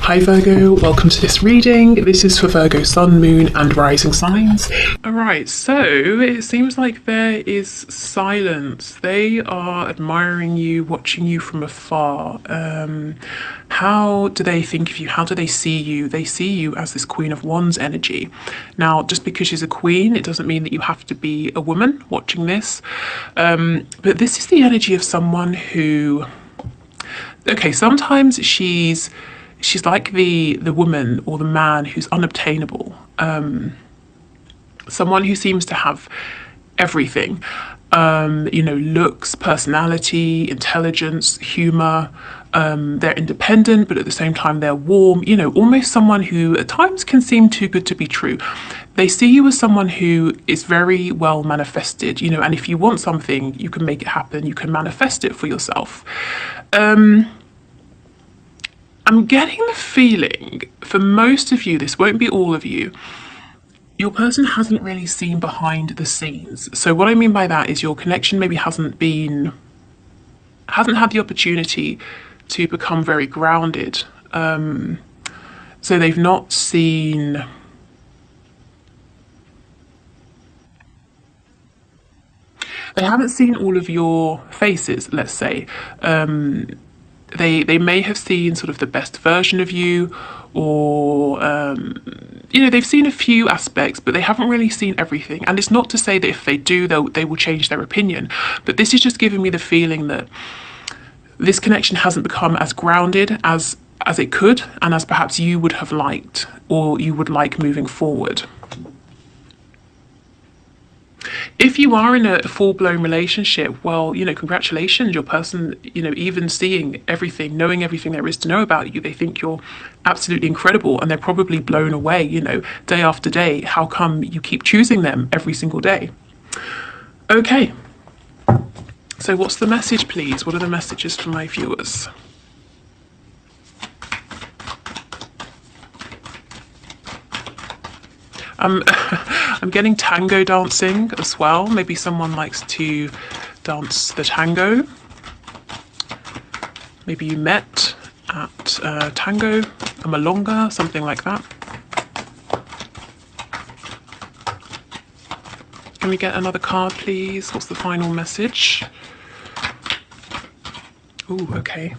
Hi Virgo, welcome to this reading. This is for Virgo Sun, Moon and Rising signs. Alright, so it seems like there is silence. They are admiring you, watching you from afar. How do they think of you? How do they see you? They see you as this Queen of Wands energy. Now, just because she's a queen, it doesn't mean that you have to be a woman watching this. But this is the energy of someone who... Okay, sometimes she's like the woman or the man who's unobtainable. Someone who seems to have everything. Looks, personality, intelligence, humor. They're independent, but at the same time they're warm. Almost someone who at times can seem too good to be true. They see you as someone who is very well manifested, and if you want something, you can make it happen. You can manifest it for yourself. I'm getting the feeling, for most of you, this won't be all of you, your person hasn't really seen behind the scenes. So what I mean by that is your connection maybe hasn't had the opportunity to become very grounded. So they've not seen... They haven't seen all of your faces, let's say. They may have seen sort of the best version of you, or they've seen a few aspects, but they haven't really seen everything. And it's not to say that if they do, they will change their opinion. But this is just giving me the feeling that this connection hasn't become as grounded as it could, and as perhaps you would have liked, or you would like moving forward. If you are in a full-blown relationship, well, congratulations, your person, even seeing everything, knowing everything there is to know about you, they think you're absolutely incredible, and they're probably blown away, day after day. How come you keep choosing them every single day? Okay. So what's the message, please? What are the messages for my viewers? I'm getting tango dancing as well. Maybe someone likes to dance the tango. Maybe you met at tango, a milonga, something like that. Can we get another card, please? What's the final message? Oh, okay.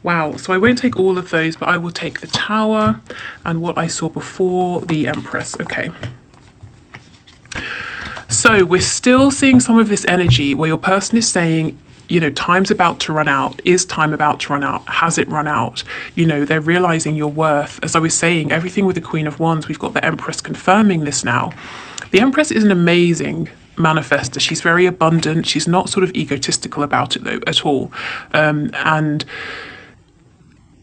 Wow, so I won't take all of those, but I will take the Tower and what I saw before, the Empress. Okay. So we're still seeing some of this energy where your person is saying, time's about to run out. Is time about to run out? Has it run out? They're realizing your worth. As I was saying, everything with the Queen of Wands, we've got the Empress confirming this now. The Empress is an amazing manifester. She's very abundant. She's not sort of egotistical about it though at all. And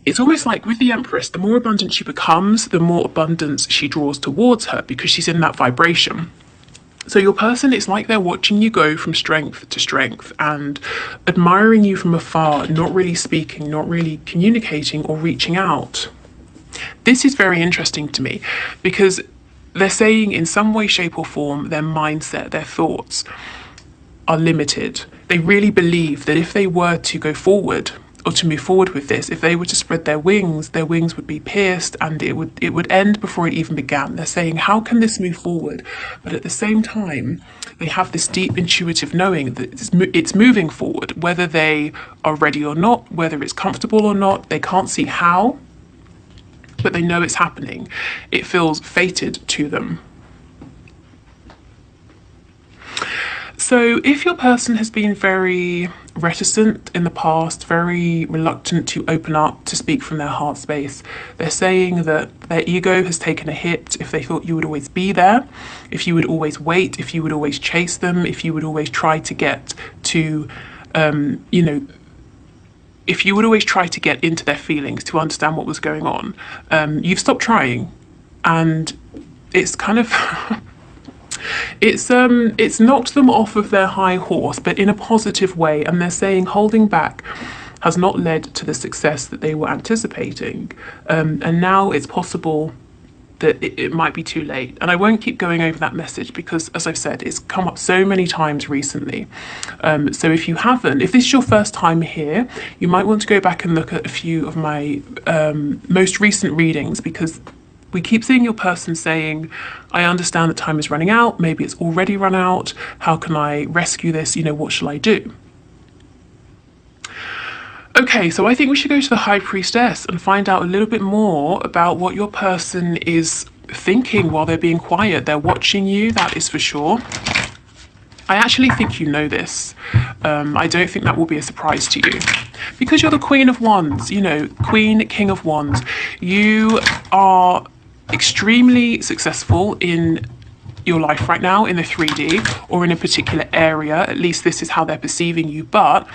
it's almost like with the Empress, the more abundant she becomes, the more abundance she draws towards her, because she's in that vibration. So your person, it's like they're watching you go from strength to strength and admiring you from afar, not really speaking, not really communicating or reaching out. This is very interesting to me, because they're saying in some way, shape or form, their mindset, their thoughts are limited. They really believe that if they were to go forward, or to move forward with this, if they were to spread their wings would be pierced and it would end before it even began. They're saying, how can this move forward? But at the same time, they have this deep intuitive knowing that it's moving forward, whether they are ready or not, whether it's comfortable or not. They can't see how, but they know it's happening. It feels fated to them. So if your person has been very reticent in the past, very reluctant to open up, to speak from their heart space, they're saying that their ego has taken a hit. If they thought you would always be there, if you would always wait, if you would always chase them, if you would always try to get to, if you would always try to get into their feelings to understand what was going on, you've stopped trying. And it's kind of... It's knocked them off of their high horse, but in a positive way, and they're saying holding back has not led to the success that they were anticipating, and now it's possible that it might be too late. And I won't keep going over that message because, as I've said, it's come up so many times recently. So if you haven't, if this is your first time here, you might want to go back and look at a few of my most recent readings, because we keep seeing your person saying, I understand that time is running out, maybe it's already run out, how can I rescue this, what shall I do? Okay, so I think we should go to the High Priestess and find out a little bit more about what your person is thinking while they're being quiet. They're watching you, that is for sure. I actually think you know this. I don't think that will be a surprise to you. Because you're the Queen of Wands, Queen, King of Wands. You are extremely successful in your life right now, in the 3D, or in a particular area. At least this is how they're perceiving you. But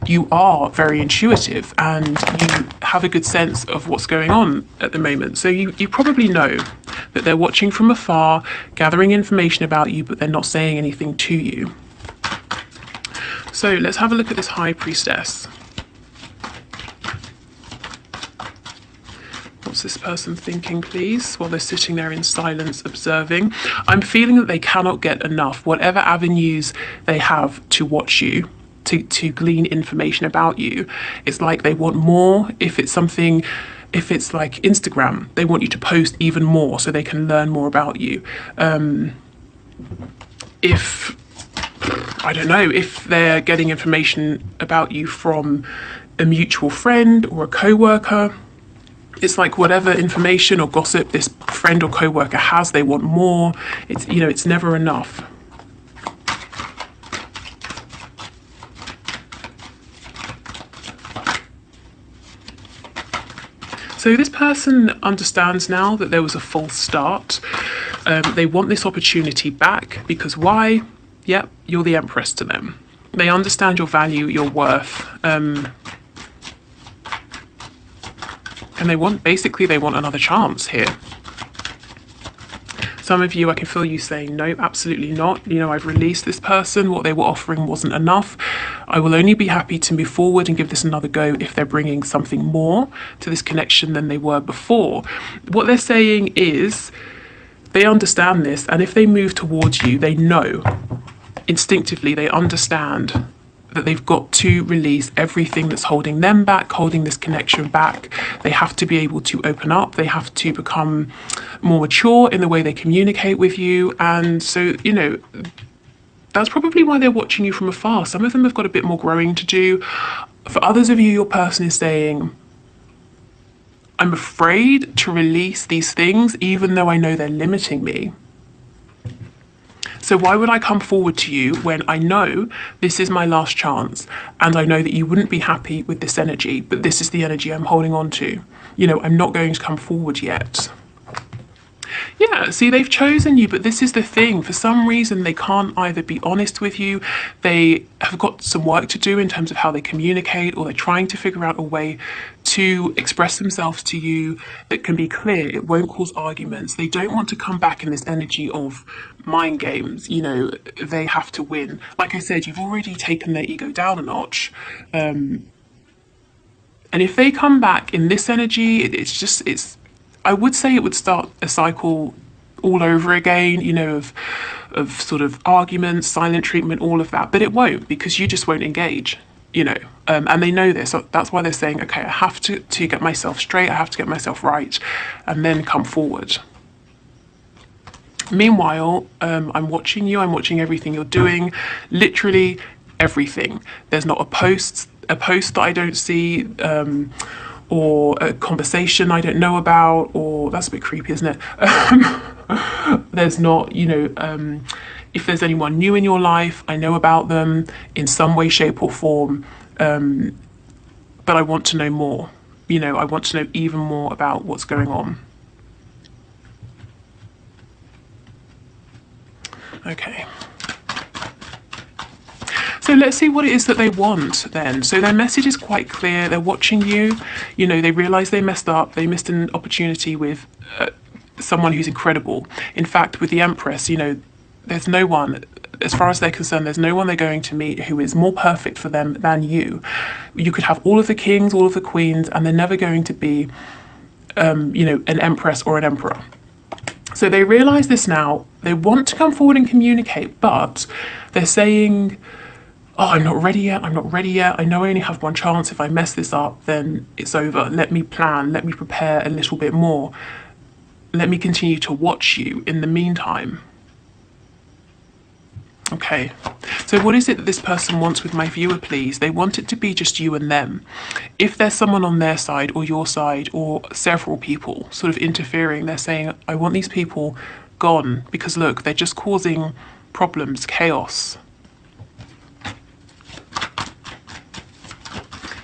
you are very intuitive and you have a good sense of what's going on at the moment. So you probably know that they're watching from afar, gathering information about you, but they're not saying anything to you. So let's have a look at this High Priestess. What's this person thinking, please, while they're sitting there in silence observing? I'm feeling that they cannot get enough, whatever avenues they have to watch you, to glean information about you. It's like they want more. If it's like Instagram, they want you to post even more so they can learn more about you. If they're getting information about you from a mutual friend or a co-worker, it's like whatever information or gossip this friend or co-worker has, they want more. It's never enough. So this person understands now that there was a false start. They want this opportunity back because why? Yep, you're the Empress to them. They understand your value, your worth. And they want another chance here. Some of you, I can feel you saying, no, absolutely not. I've released this person. What they were offering wasn't enough. I will only be happy to move forward and give this another go if they're bringing something more to this connection than they were before. What they're saying is they understand this. And if they move towards you, they know instinctively, they understand that they've got to release everything that's holding them back, holding this connection back. They have to be able to open up. They have to become more mature in the way they communicate with you. And so, that's probably why they're watching you from afar. Some of them have got a bit more growing to do. For others of you, your person is saying, I'm afraid to release these things, even though I know they're limiting me. So why would I come forward to you when I know this is my last chance and I know that you wouldn't be happy with this energy, but this is the energy I'm holding on to. I'm not going to come forward yet. Yeah, see, they've chosen you, but this is the thing. For some reason, they can't either be honest with you. They have got some work to do in terms of how they communicate, or they're trying to figure out a way to express themselves to you that can be clear. It won't cause arguments. They don't want to come back in this energy of mind games. They have to win. Like I said, you've already taken their ego down a notch. And if they come back in this energy, I would say it would start a cycle all over again, of sort of arguments, silent treatment, all of that. But it won't, because you just won't engage, and they know this. So that's why they're saying, okay, I have to get myself straight. I have to get myself right, and then come forward. Meanwhile, I'm watching you. I'm watching everything you're doing, literally everything. There's not a post that I don't see, or a conversation I don't know about, or that's a bit creepy, isn't it? There's not, if there's anyone new in your life, I know about them in some way, shape or form, but I want to know more. I want to know even more about what's going on. Okay. So let's see what it is that they want then. So their message is quite clear. They're watching you. They realize they messed up. They missed an opportunity with someone who's incredible. In fact, with the Empress, there's no one, as far as they're concerned, there's no one they're going to meet who is more perfect for them than you. You could have all of the kings, all of the queens, and they're never going to be, an Empress or an Emperor. So they realize this now. They want to come forward and communicate, but they're saying, oh, I'm not ready yet. I'm not ready yet. I know I only have one chance. If I mess this up, then it's over. Let me plan. Let me prepare a little bit more. Let me continue to watch you in the meantime. Okay, so what is it that this person wants with my viewer, please? They want it to be just you and them. If there's someone on their side or your side or several people sort of interfering, they're saying, I want these people gone because look, they're just causing problems, chaos.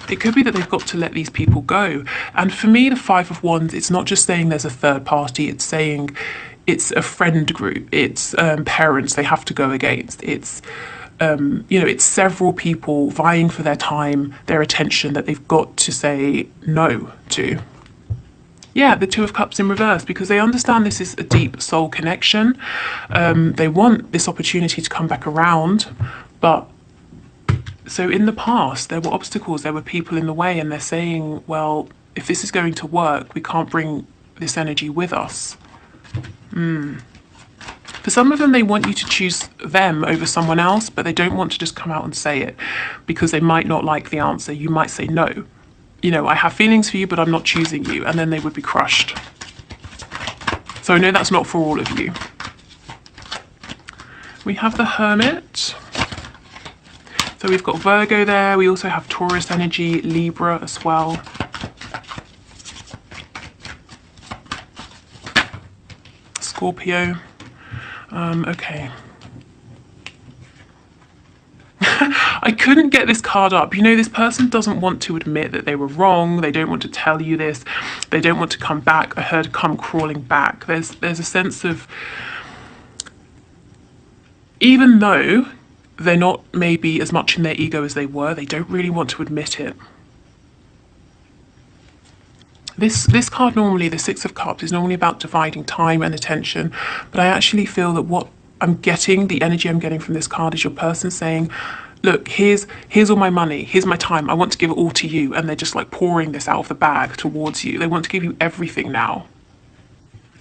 It could be that they've got to let these people go. And for me, the Five of Wands, it's not just saying there's a third party, it's saying it's a friend group, it's parents they have to go against, it's it's several people vying for their time, their attention that they've got to say no to. Yeah, the Two of Cups in reverse, because they understand this is a deep soul connection. They want this opportunity to come back around, but so in the past there were obstacles, there were people in the way, and they're saying, well, if this is going to work, we can't bring this energy with us. For some of them, they want you to choose them over someone else, but they don't want to just come out and say it because they might not like the answer. You might say, no, I have feelings for you, but I'm not choosing you. And then they would be crushed. So I know that's not for all of you. We have the Hermit. So we've got Virgo there. We also have Taurus energy, Libra as well. Scorpio. Okay. I couldn't get this card up. This person doesn't want to admit that they were wrong. They don't want to tell you this. They don't want to come back. I heard come crawling back. There's a sense of, even though they're not maybe as much in their ego as they were, they don't really want to admit it. This card normally, the Six of Cups, is normally about dividing time and attention, but I actually feel that what I'm getting, the energy I'm getting from this card, is your person saying, look, here's all my money, here's my time, I want to give it all to you, and they're just like pouring this out of the bag towards you. They want to give you everything now.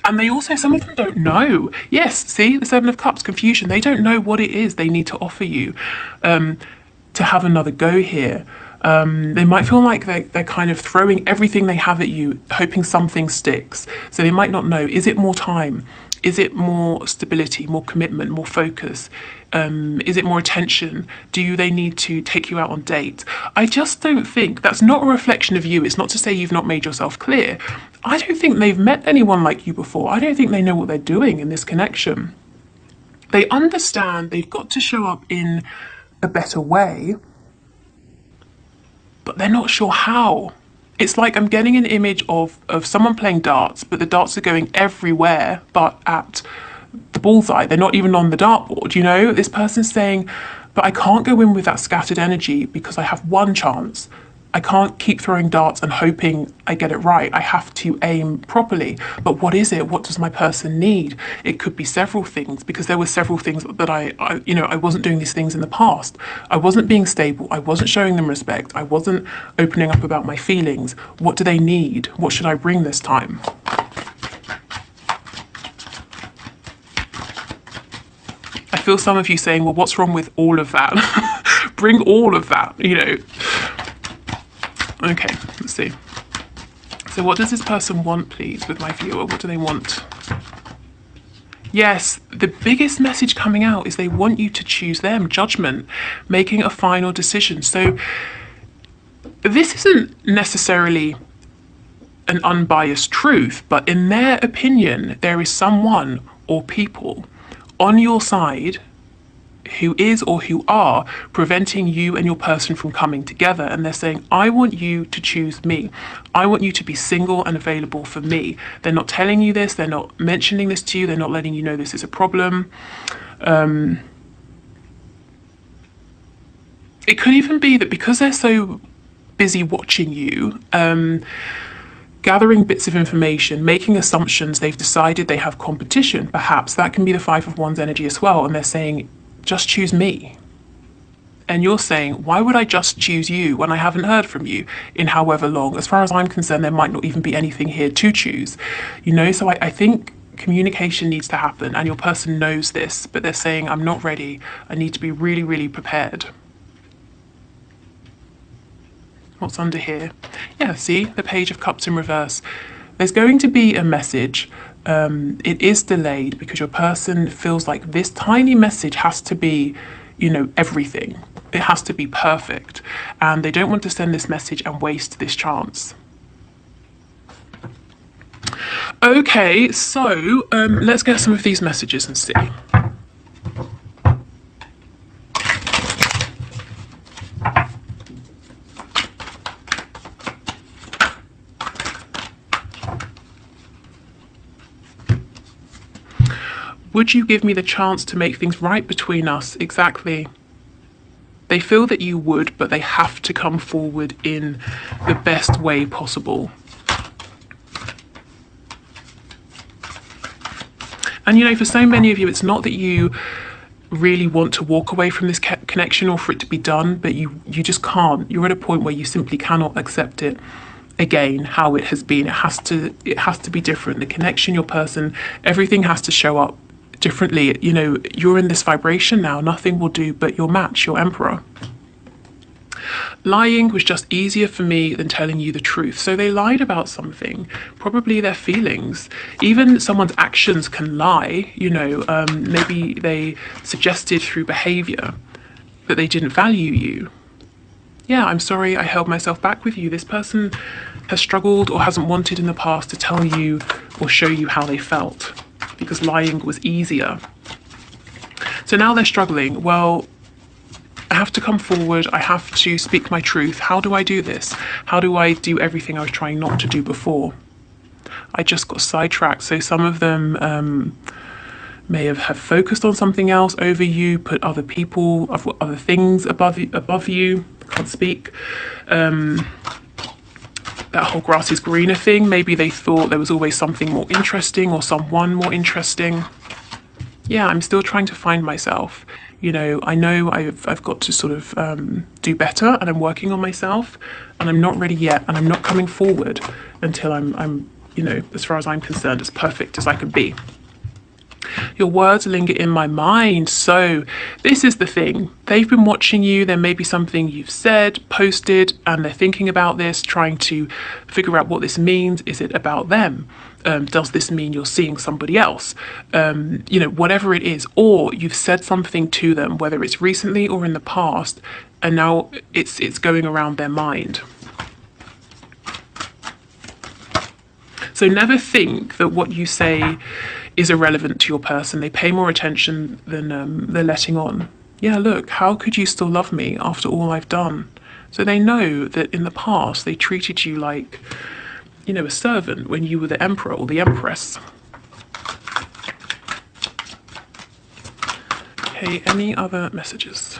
And they also, some of them don't know. Yes, see, the Seven of Cups, confusion. They don't know what it is they need to offer you to have another go here. They might feel like they're kind of throwing everything they have at you, hoping something sticks. So they might not know, is it more time? Is it more stability, more commitment, more focus? Is it more attention? Do they need to take you out on dates? I just don't think, that's not a reflection of you. It's not to say you've not made yourself clear. I don't think they've met anyone like you before. I don't think they know what they're doing in this connection. They understand they've got to show up in a better way, but they're not sure how. It's like I'm getting an image of someone playing darts, but the darts are going everywhere but at the bullseye. They're not even on the dartboard, This person's saying, but I can't go in with that scattered energy because I have one chance. I can't keep throwing darts and hoping I get it right. I have to aim properly. But what is it? What does my person need? It could be several things, because there were several things that I wasn't doing these things in the past. I wasn't being stable. I wasn't showing them respect. I wasn't opening up about my feelings. What do they need? What should I bring this time? I feel some of you saying, well, what's wrong with all of that? Bring all of that, Okay, let's see. So what does this person want, please, with my viewer? What do they want? Yes, the biggest message coming out is they want you to choose them. Judgment, making a final decision. So this isn't necessarily an unbiased truth, but in their opinion, there is someone or people on your side who is or who are preventing you and your person from coming together. And they're saying, I want you to choose me. I want you to be single and available for me. They're not telling you this. They're not mentioning this to you. They're not letting you know this is a problem. It could even be that because they're so busy watching you, gathering bits of information, making assumptions, they've decided they have competition. Perhaps that can be the Five of Wands energy as well. And they're saying, just choose me. And you're saying, why would I just choose you when I haven't heard from you in however long? As far as I'm concerned, there might not even be anything here to choose. So I think Communication needs to happen, and your person knows this, but they're saying, I'm not ready. I need to be really, really prepared. What's under here? Yeah, see, the Page of Cups in reverse. There's going to be a message. It is delayed because your person feels like this tiny message has to be, everything. It has to be perfect. And they don't want to send this message and waste this chance. Okay, so let's get some of these messages and see. Would you give me the chance to make things right between us? Exactly. They feel that you would, but they have to come forward in the best way possible. And for so many of you, it's not that you really want to walk away from this connection or for it to be done, but you just can't. You're at a point where you simply cannot accept it again, how it has been. It has to be different. The connection, your person, everything has to show up differently. You're in this vibration now. Nothing will do but your match, your emperor. Lying was just easier for me than telling you the truth. So they lied about something, probably their feelings. Even someone's actions can lie, maybe they suggested through behavior that they didn't value you. Yeah, I'm sorry I held myself back with you. This person has struggled or hasn't wanted in the past to tell you or show you how they felt because lying was easier. So now they're struggling. Well, I have to come forward. I have to speak my truth. How do I do this? How do I do everything I was trying not to do before? I just got sidetracked. So some of them may have focused on something else over you, put other people, other things above you. Can't speak. That whole grass is greener thing. Maybe they thought there was always something more interesting or someone more interesting. Yeah, I'm still trying to find myself. I know I've got to sort of do better, and I'm working on myself, and I'm not ready yet, and I'm not coming forward until I'm as far as I'm concerned, as perfect as I can be. Your words linger in my mind. So this is the thing. They've been watching you. There may be something you've said, posted, and they're thinking about this, trying to figure out what this means. Is it about them? Does this mean you're seeing somebody else? Whatever it is, or you've said something to them, whether it's recently or in the past, and now it's going around their mind. So never think that what you say is irrelevant to your person. They pay more attention than they're letting on. Yeah, look, how could you still love me after all I've done? So they know that in the past they treated you like, a servant when you were the emperor or the empress. Okay, any other messages?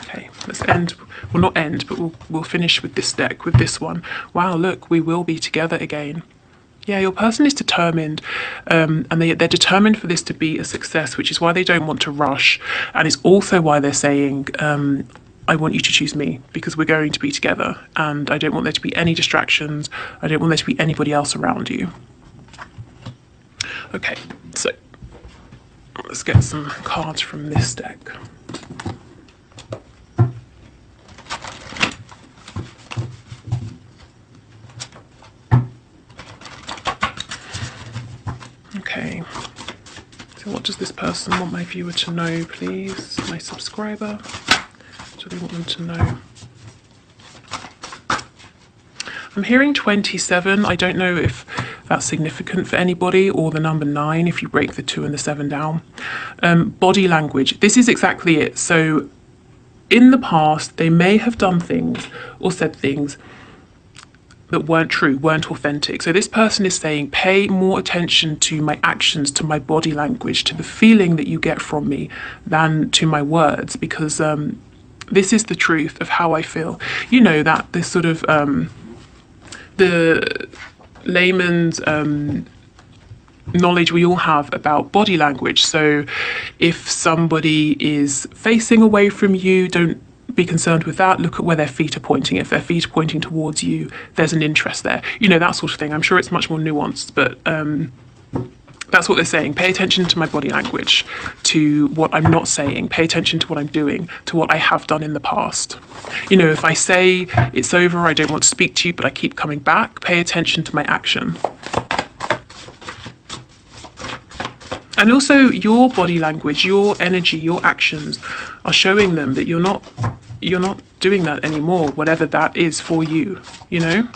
Okay, let's end. Well, not end, but we'll finish with this deck, with this one. Wow, look, we will be together again. Yeah, your person is determined, and they're determined for this to be a success, which is why they don't want to rush. And it's also why they're saying, I want you to choose me because we're going to be together, and I don't want there to be any distractions. I don't want there to be anybody else around you. Okay, so let's get some cards from this deck. Okay, so what does this person want my viewer to know, please? My subscriber, what do they want them to know? I'm hearing 27. I don't know if that's significant for anybody, or the number 9 if you break the 2 and the 7 down. Body language, this is exactly it. So in the past, they may have done things or said things that weren't true, weren't authentic. So this person is saying, pay more attention to my actions, to my body language, to the feeling that you get from me than to my words, because this is the truth of how I feel. That this sort of, the layman's knowledge we all have about body language. So if somebody is facing away from you, don't be concerned with that. Look at where their feet are pointing. If their feet are pointing towards you, there's an interest there. You know, that sort of thing. I'm sure it's much more nuanced, but that's what they're saying. Pay attention to my body language, to what I'm not saying. Pay attention to what I'm doing, to what I have done in the past. You know, if I say it's over, I don't want to speak to you, but I keep coming back, pay attention to my action. And also your body language, your energy, your actions are showing them that you're not doing that anymore, whatever that is for you, you know?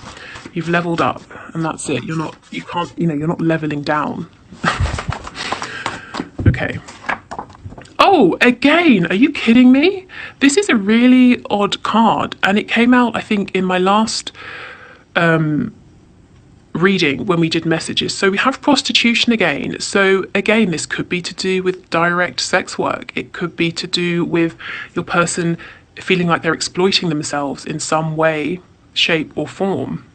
You've leveled up and that's it. You're not leveling down. Okay. Oh, again, are you kidding me? This is a really odd card, and it came out, I think, in my last reading when we did messages. So we have prostitution again. So again, this could be to do with direct sex work. It could be to do with your person feeling like they're exploiting themselves in some way, shape or form.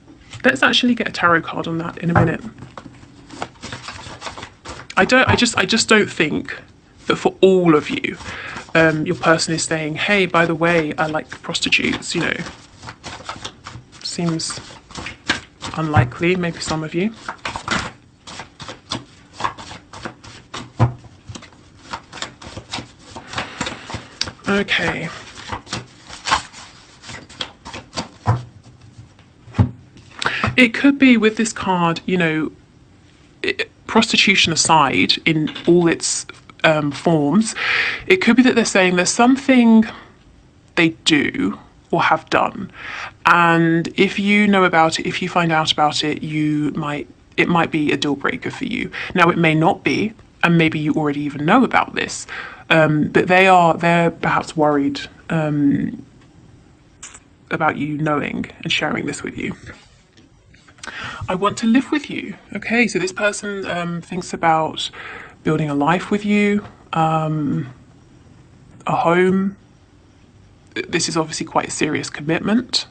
Let's actually get a tarot card on that in a minute. I just don't think that for all of you, your person is saying, hey, by the way, I like prostitutes, you know. Seems unlikely, maybe some of you. Okay. It could be with this card, you know, prostitution aside, in all its forms, it could be that they're saying there's something they do or have done, and if you know about it, if you find out about it, it might be a deal breaker for you. Now, it may not be, and maybe you already even know about this, but they're perhaps worried about you knowing and sharing this with you. I want to live with you. Okay, so this person thinks about building a life with you, a home. This is obviously quite a serious commitment.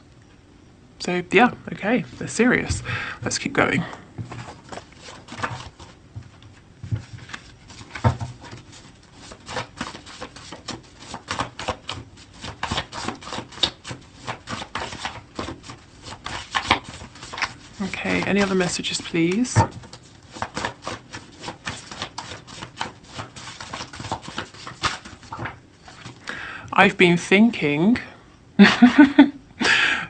So yeah, okay, they're serious. Let's keep going. Okay, any other messages, please? I've been thinking.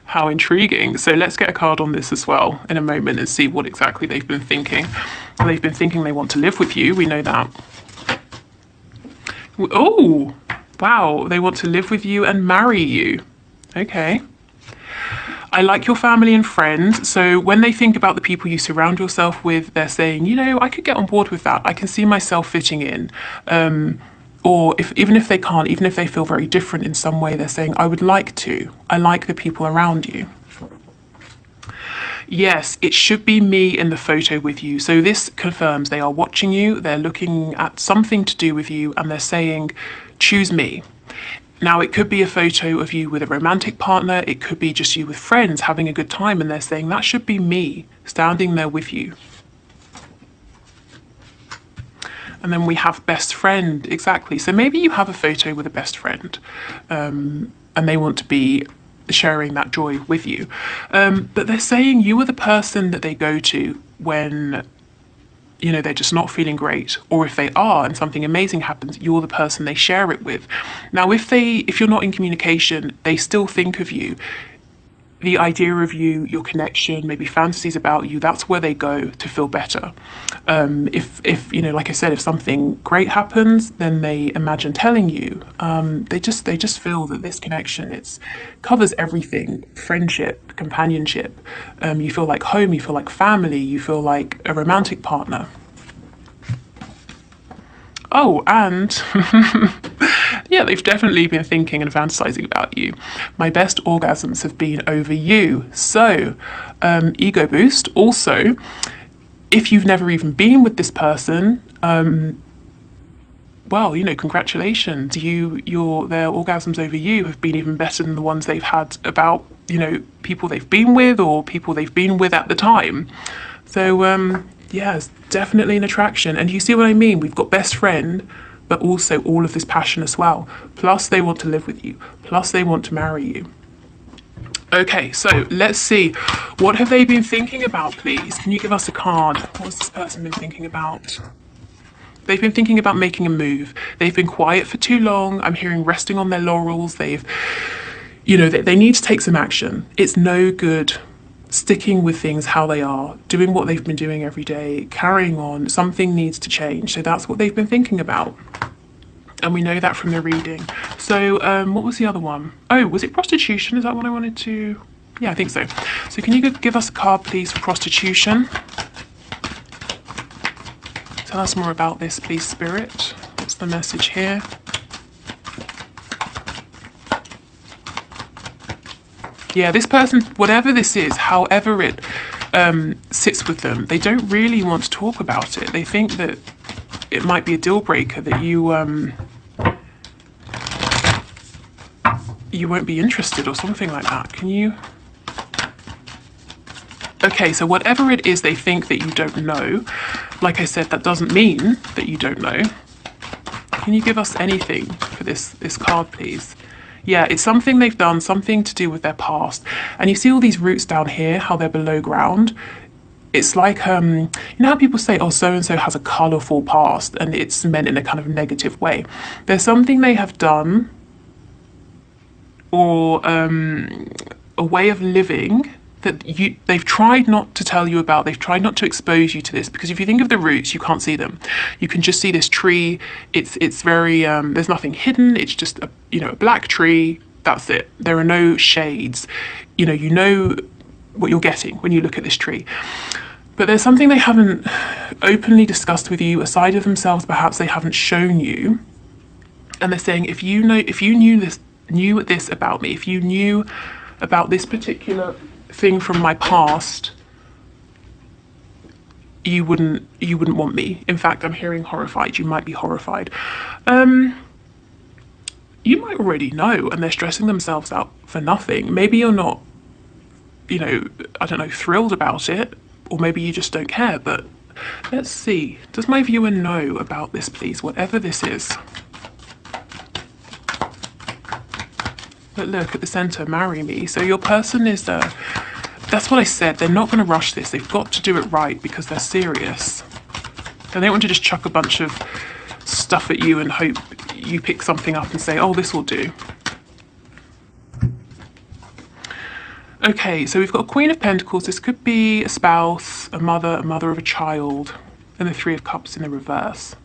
How intriguing. So let's get a card on this as well in a moment and see what exactly they've been thinking. They've been thinking they want to live with you. We know that. Oh, wow. They want to live with you and marry you. Okay. I like your family and friends. So when they think about the people you surround yourself with, they're saying, you know, I could get on board with that. I can see myself fitting in. Or even if they can't, even if they feel very different in some way, they're saying, I would like to. I like the people around you. Yes, it should be me in the photo with you. So this confirms they are watching you. They're looking at something to do with you and they're saying, choose me. Now, it could be a photo of you with a romantic partner. It could be just you with friends having a good time. And they're saying, that should be me standing there with you. And then we have best friend, exactly. So maybe you have a photo with a best friend and they want to be sharing that joy with you. But they're saying you are the person that they go to when, you know, they're just not feeling great. Or if they are and something amazing happens, you're the person they share it with. Now, if you're not in communication, they still think of you. The idea of you, your connection, maybe fantasies about you, that's where they go to feel better. If you know, like I said, if something great happens, then they imagine telling you. They just feel that this connection, it covers everything: friendship, companionship. You feel like home, you feel like family, you feel like a romantic partner. Oh, and yeah, they've definitely been thinking and fantasizing about you. My best orgasms have been over you. So, ego boost. Also, if you've never even been with this person, well, you know, congratulations. Their orgasms over you have been even better than the ones they've had about, you know, people they've been with or people they've been with at the time. So, yeah, it's definitely an attraction. And you see what I mean? We've got best friend, but also all of this passion as well. Plus they want to live with you. Plus they want to marry you. Okay, so let's see. What have they been thinking about, please? Can you give us a card? What's this person been thinking about? They've been thinking about making a move. They've been quiet for too long. I'm hearing resting on their laurels. They've, they need to take some action. It's no good sticking with things how they are, doing what they've been doing every day, carrying on. Something needs to change. So that's what they've been thinking about. And we know that from the reading. So what was the other one? Oh, was it prostitution? Is that what I wanted to? Yeah, I think so. So can you give us a card, please, for prostitution? Tell us more about this, please, Spirit. What's the message here? Yeah, this person, whatever this is, however it sits with them, they don't really want to talk about it. They think that it might be a deal breaker, that you won't be interested or something like that. Can you? Okay, so whatever it is they think that you don't know, like I said, that doesn't mean that you don't know. Can you give us anything for this card, please? Yeah, it's something they've done, something to do with their past. And you see all these roots down here, how they're below ground. It's like, you know how people say, oh, so-and-so has a colourful past, and it's meant in a kind of negative way. There's something they have done, or a way of living that they've tried not to tell you about. They've tried not to expose you to this, because if you think of the roots, you can't see them. You can just see this tree. It's very there's nothing hidden. It's just a black tree. That's it. There are no shades. You know what you're getting when you look at this tree. But there's something they haven't openly discussed with you, a side of themselves perhaps they haven't shown you. And they're saying, if you knew this about me, if you knew about this particular thing from my past, you wouldn't want me. In fact, I'm hearing horrified. You might be horrified. You might already know, and they're stressing themselves out for nothing. Maybe you're not, I don't know, thrilled about it, or maybe you just don't care. But let's see. Does my viewer know about this, please? Whatever this is. But look at the center, marry me. So your person is, that's what I said, they're not going to rush this. They've got to do it right because they're serious. They don't want to just chuck a bunch of stuff at you and hope you pick something up and say, oh, this will do. Okay, so we've got a Queen of Pentacles. This could be a spouse, a mother of a child, and the Three of Cups in the reverse.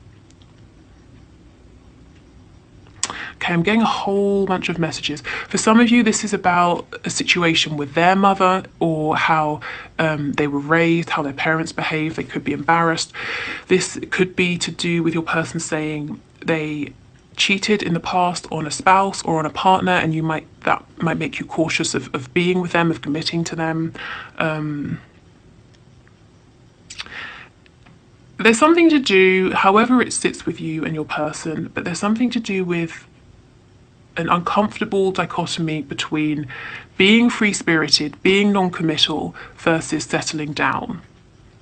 Okay, I'm getting a whole bunch of messages. For some of you, this is about a situation with their mother, or how they were raised, how their parents behave. They could be embarrassed. This could be to do with your person saying they cheated in the past on a spouse or on a partner, and that might make you cautious of being with them, of committing to them. There's something to do, however it sits with you and your person, but there's something to do with an uncomfortable dichotomy between being free-spirited, being non-committal, versus settling down.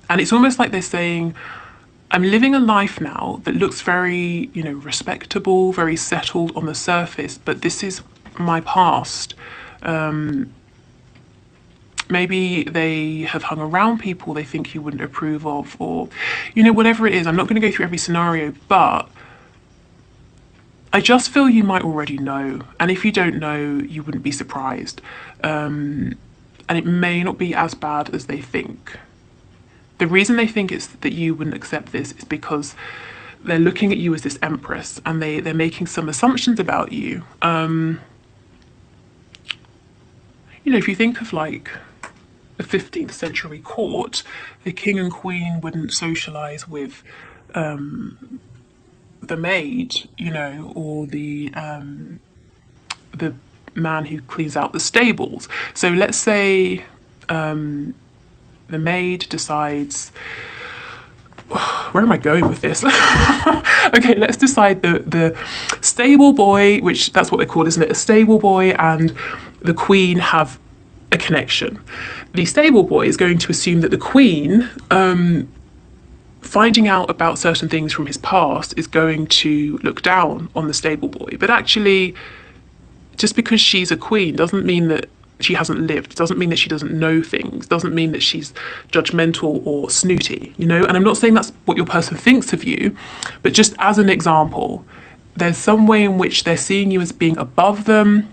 And it's almost like they're saying, I'm living a life now that looks very, respectable, very settled on the surface, but this is my past. Maybe they have hung around people they think you wouldn't approve of, or, whatever it is. I'm not going to go through every scenario, but I just feel you might already know. And if you don't know, you wouldn't be surprised. And it may not be as bad as they think. The reason they think it's that you wouldn't accept this is because they're looking at you as this empress, and they're making some assumptions about you. If you think of like a 15th century court, the king and queen wouldn't socialize with the maid, or the man who cleans out the stables. So let's say the maid decides, where am I going with this? Okay, let's decide the stable boy, which that's what they're called, isn't it? A stable boy and the queen have a connection. The stable boy is going to assume that the queen finding out about certain things from his past is going to look down on the stable boy. But actually, just because she's a queen doesn't mean that she hasn't lived, doesn't mean that she doesn't know things, doesn't mean that she's judgmental or snooty, you know? And I'm not saying that's what your person thinks of you, but just as an example, there's some way in which they're seeing you as being above them.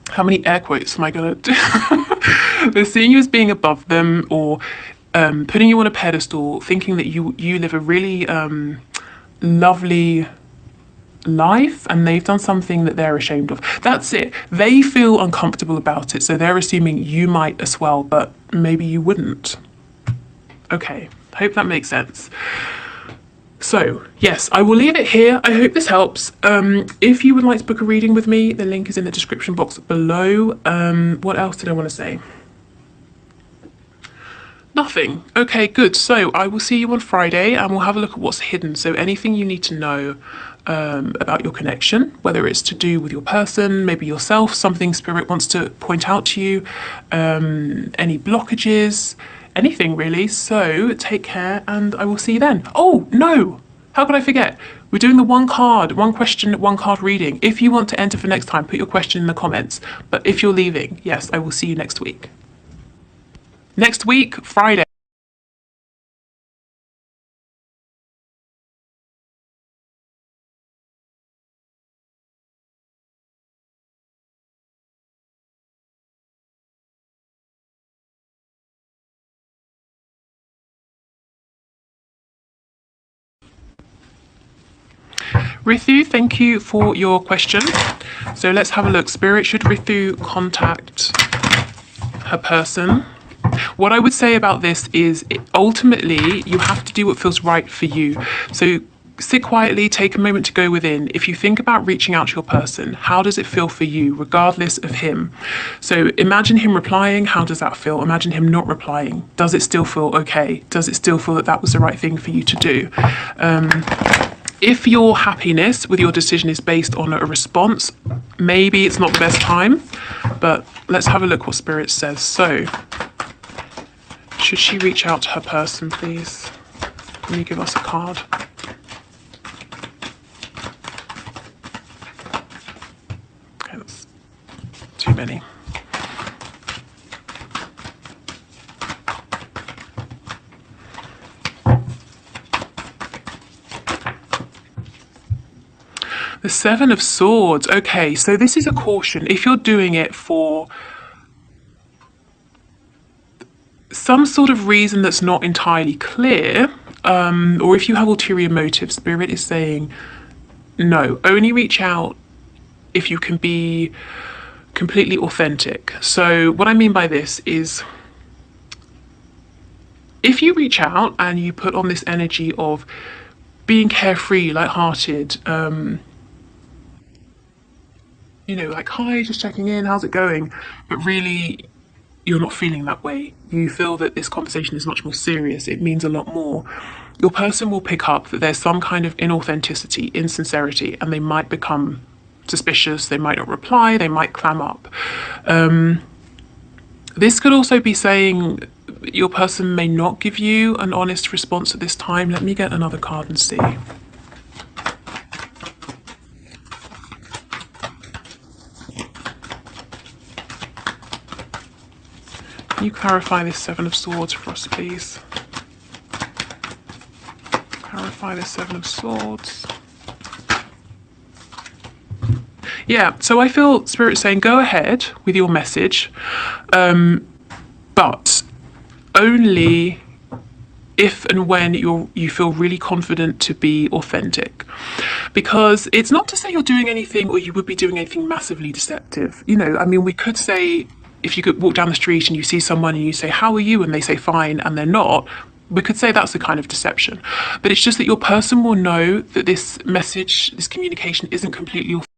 How many air quotes am I going to do? They're seeing you as being above them, or putting you on a pedestal, thinking that you live a really lovely life, and they've done something that they're ashamed of. That's it. They feel uncomfortable about it, so they're assuming you might as well, but maybe you wouldn't. Okay, hope that makes sense. So yes, I will leave it here. I hope this helps. If you would like to book a reading with me, the link is in the description box below. What else did I want to say? Nothing. Okay, good. So I will see you on Friday and we'll have a look at what's hidden. So anything you need to know about your connection, whether it's to do with your person, maybe yourself, something spirit wants to point out to you, any blockages, anything really. So take care and I will see you then. Oh, no. How could I forget? We're doing the one question, one card reading. If you want to enter for next time, put your question in the comments. But if you're leaving, yes, I will see you next week. Next week, Friday. Rithu, thank you for your question. So let's have a look. Spirit, should Rithu contact her person? What I would say about this is ultimately you have to do what feels right for you. So sit quietly, take a moment to go within. If you think about reaching out to your person, how does it feel for you, regardless of him? So imagine him replying, how does that feel? Imagine him not replying. Does it still feel okay? Does it still feel that that was the right thing for you to do? If your happiness with your decision is based on a response, maybe it's not the best time, but let's have a look what Spirit says. So, should she reach out to her person, please? Can you give us a card? Okay, that's too many. The Seven of Swords. Okay, so this is a caution. If you're doing it for some sort of reason that's not entirely clear, or if you have ulterior motives, Spirit is saying no. Only reach out if you can be completely authentic. So what I mean by this is, if you reach out and you put on this energy of being carefree, lighthearted, you know, like, hi, just checking in, how's it going? But really, you're not feeling that way. You feel that this conversation is much more serious. It means a lot more. Your person will pick up that there's some kind of inauthenticity, insincerity, and they might become suspicious. They might not reply. They might clam up. This could also be saying your person may not give you an honest response at this time. Let me get another card and see. Can you clarify this Seven of Swords for us, please? Clarify this Seven of Swords. Yeah, so I feel Spirit saying go ahead with your message, but only if and when you feel really confident to be authentic. Because it's not to say you're doing anything or you would be doing anything massively deceptive. You know, I mean, we could say, if you could walk down the street and you see someone and you say, how are you? And they say, fine, and they're not, we could say that's a kind of deception. But it's just that your person will know that this message, this communication isn't completely authentic.